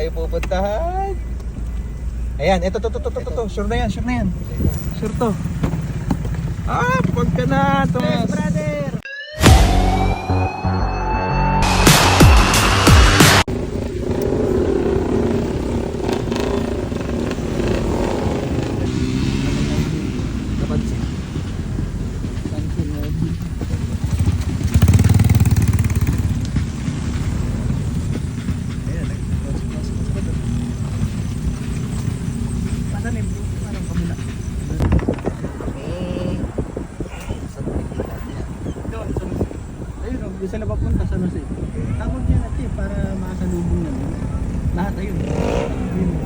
kayo pupuntahan. Ayan, ito. Sure na yan. Sure to. Pag ka na, Tomas. Yes, brother. Napansin. Doon sila papunta sa Jose. Tawag niya natin para makasalubong namin. Lahat ayun. Yun.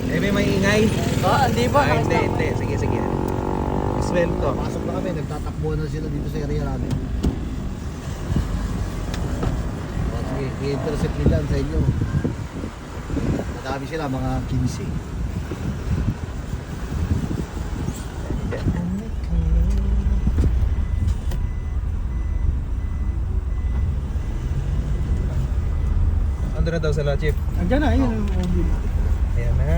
May maingay. Hindi pa. Hindi. Sige. Swelto. Pasok na kami, nagtatakbo na sila dito sa area namin. Sige, i-intercept nila sa inyo. Madami sila, mga 15. Ando na daw sila, Chief. Andiyan na, yun yung mobile. Ayan na.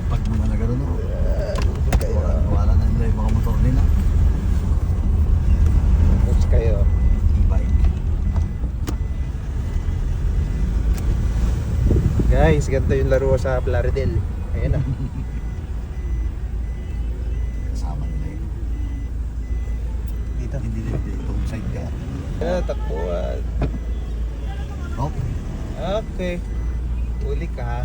Pag mga na gano'n, wala na nila yung mga motor nila. Watch kayo. E-bike. Guys, ganito yung laro sa Plaridel. Ayan na. Kasama nila yun. Dito. Hindi nila itong side car. Takbuhan. Nope. Okay. Uli ka.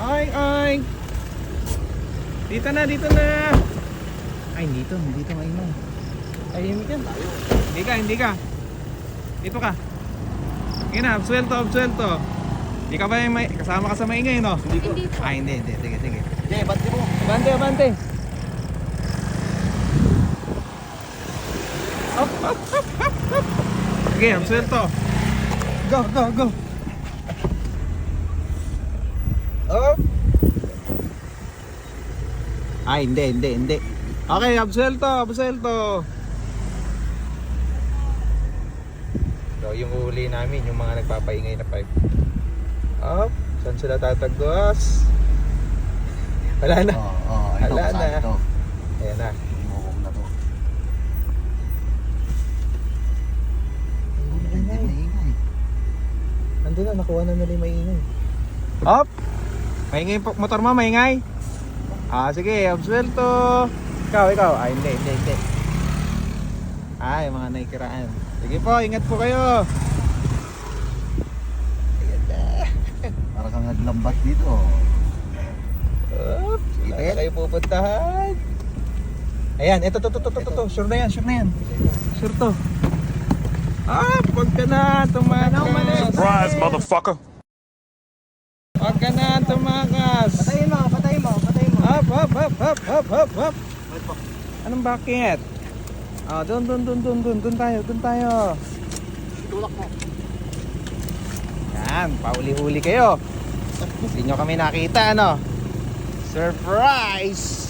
Ay. Dito na. Ay, dito ngayon. Ay, hindi ka. Dito ka. Sige na, absuelto. Di ka ba yung kasama ka sa maingay, no? Hindi po. Ay, hindi. Sige. Jay, bati mo. Abante. Up. Sige, absuelto. Go. Up. Ay, hindi. Okay, absuelto. So, yung huli namin, yung mga nagpapaingay na pipe. Up. Saan sila tatagos? Wala na. Ito, Wala saan na. ito? Ayan na. Bukong na to. Hindi Hindi na ingay. Nandun na, nakuha na nila yung maingay. Up! Maingay po, motor mo, maingay? Sige, absuelto. Ikaw. Ay, hindi. Ay, mga naikiraan. Sige po, ingat po kayo. Para kang naglambat dito. Up! Kita kayo pupuntahan. Ayan, ito. Sure na yan. Sure to. Pag ka na, tumakas. Surprise, motherfucker! Pag ka na, tumakas. Patayin mo. Hop. Anong bakit? Doon tayo. Tulak mo. Yan, pauli-huli kayo. Hindi nyo kami nakita, ano? Surprise!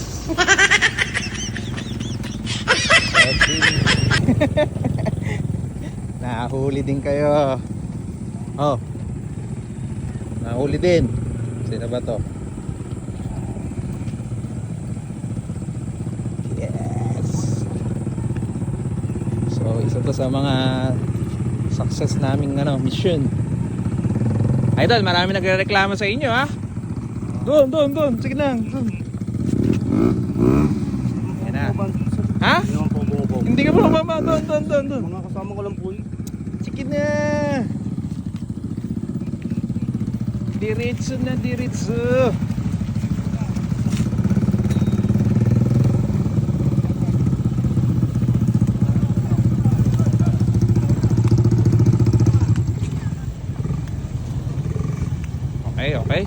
Nahuli din kayo. Nahuli din. Sino ba to? Yes. So, isa to sa mga success naming mission. Idol, marami nagrereklamo sa inyo, ha? Doon. Sige lang. Doon. Ayan na. Ha? Hindi naman po bumubog. Hindi ka pa mababa. Doon. Mga kasama ko lang po eh. Sige na. Diretso. Okay.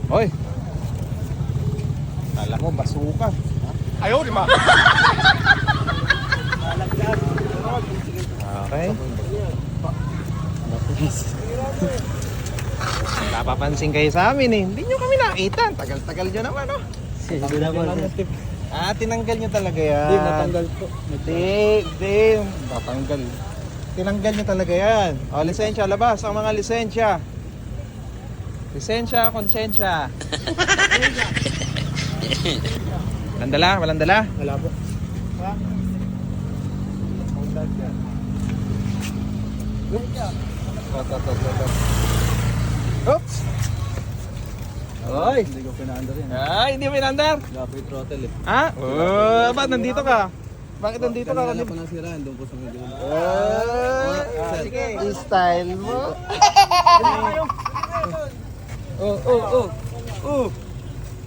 Hoy. Kala mo basuka. Okay. Napapansin kayo sa amin eh. Hindi nyo kami nakita. Tagal-tagal nyo naman, oh. Hindi na po. Ah, tinanggal nyo talaga yan. Hindi, natanggal po. Hindi. Tatanggal. Tinanggal nyo talaga yan. O, lisensya. Labas ang mga lisensya. Lisensya, konsensya. Walang dala? Walang dala? Wala po. Oops! Ay! Hindi ko pinaandar yan. Ay, hindi mo inandar. Dapat throttle eh. Ha? Oh, ba't nandito ka? Bakit nandito ka? Kanina po nasiraan, doon po sa medyo. Sige. Style mo. Oh.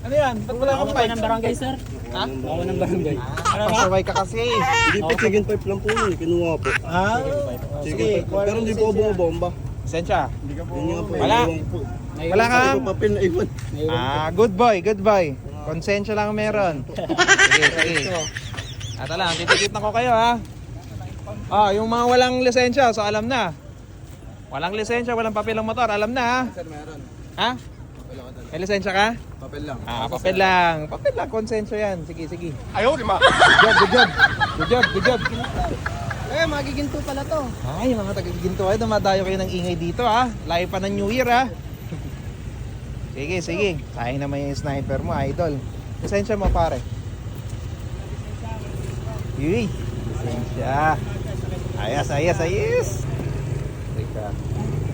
Ano yan? Ba't wala kang bike? ng barangay, sir. Ha? Ako ng barangay. Pasaway ka kasi. Hindi po, chicken pipe lang po yun. Kinuha po. Ah? Chicken pipe. Pero hindi po bumabomba. Lisensya. Yun nga po. Wala. Iwan po. Wala ka? Hindi ko papel na iwan. Good boy, good boy. Konsensya lang meron. Sige. Ata lang, titikit na ko kayo ha. Yung mga walang lisensya, so alam na. Walang lisensya, walang papel ng motor, alam na ha. Sir, meron. Ha? May lisensya ka? Papel lang. Papel lang. Papel lang, konsensya yan. Sige. Ayaw, di ba? Good job. Eh, magiginto pala to. Ay, mga taga-ginto kayo, dumadayo kayo ng ingay dito ha. Layo pa ng New Year ha. Sige. Sayang naman yung sniper mo, idol. Lisensya mo pare. Uy, lisensya. Ayos. Teka.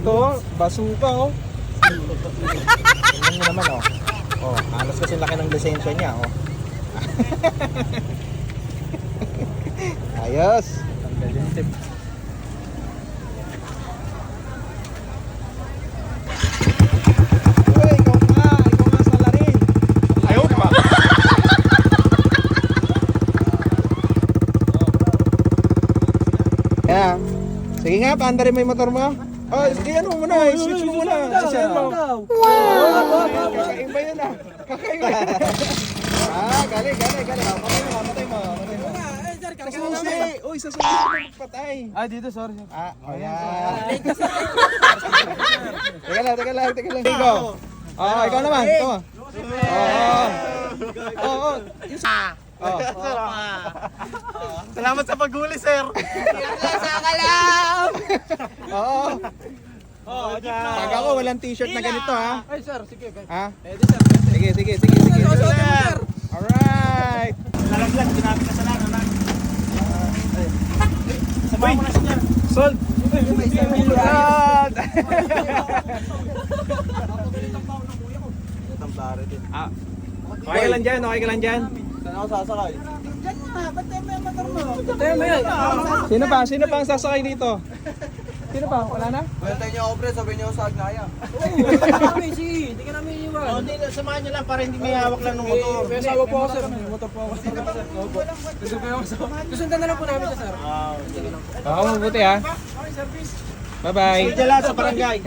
Ito, basuka oh. Tingnan mo naman oh. Oh, halos kasi laki ng lisensya niya oh. Ayos. Tanggal yung tip. Uy, ikaw nga sa lari. Ayaw, di ba? Yeah. Sige nga, paandarin mo yung motor mo. Oh, sige ano mo muna, switch mo muna. Switch mo. Kakaiba yun ah. Kakaiba. Galing. Mamatay mo. Susi. Uy, sa susi mo patay. Dito, sorry. Yan. Teka lang. Ikaw. Ikaw naman. Ito. Salamat sa paghuli, sir. Pag ako walang t-shirt na ganito ha. Ay, sir, sige. Ha? Pwede, sir. Sige. Alright. Lalaglag, ginamit na sa lana na. Sama mo na siya. Sold. Sold. Tamplare din. Okay ka lang dyan. Saan ako sasakay? Sino pa ang sasakay dito? Sino pa? Wala na? Bantay niyo ako, pre. Sabihin niyo ako sa Agnaya. Hindi ka namin iwan. Hindi, samahan niyo lang para hindi may hawak lang ng motor. May asawa po ako, sir. May motor po ako. Susundan na lang po namin siya, sir. Oo, mabuti ha. Bye-bye. Dala sa barangay.